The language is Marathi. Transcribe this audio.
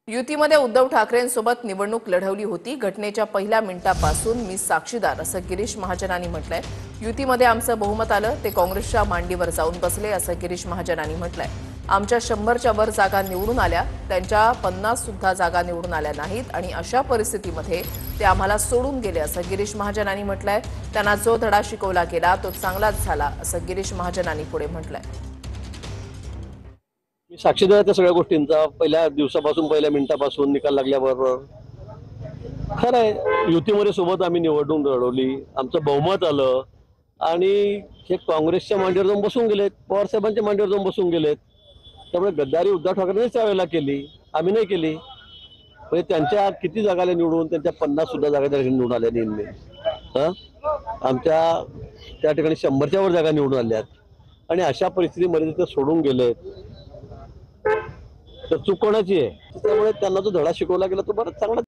युतीमध्ये उद्धव ठाकरेंसोबत निवडणूक लढवली होती। घटनेच्या पहिल्या मिनिटापासून मी साक्षीदार असं गिरीश महाजनांनी म्हटलंय। युतीमध्ये आमचं बहुमत आलं, ते काँग्रेसच्या मांडीवर जाऊन बसले असं गिरीश महाजनांनी म्हटलंय। आमच्या 100च्या वर जागा निवडून आल्या, त्यांच्या 50 सुद्धा जागा निवडून आल्या नाहीत आणि अशा परिस्थितीमध्ये ते आम्हाला सोडून गेले असं गिरीश महाजनांनी म्हटलंय। त्यांना जो धडा शिकवला गेला तो चांगलाच झाला असं गिरीश महाजनांनी पुढे म्हटलंय। मी साक्षीदार त्या सगळ्या गोष्टींचा पहिल्या दिवसापासून पहिल्या मिनिटापासून निकाल लागल्याबरोबर खरं आहे युतीमध्ये सोबत आम्ही निवडणूक लढवली, आमचं बहुमत आलं आणि हे काँग्रेसच्या मांडीवर जाऊन बसून गेलेत, पवार साहेबांच्या मांडीवर जाऊन बसून गेलेत। त्यामुळे गद्दारी उद्धव ठाकरेंनीच त्यावेळेला केली, आम्ही नाही केली। म्हणजे त्यांच्या किती जागाला निवडून त्यांच्या 50 सुद्धा जागा त्या निवडून आल्या नेहमी। आमच्या त्या ठिकाणी 100च्या वर जागा निवडून आल्यात आणि अशा परिस्थितीमध्ये ते सोडून गेलेत तर चूक कोणाची आहे? त्यामुळे त्यांना जो धडा शिकवला गेला तो बराच चांगला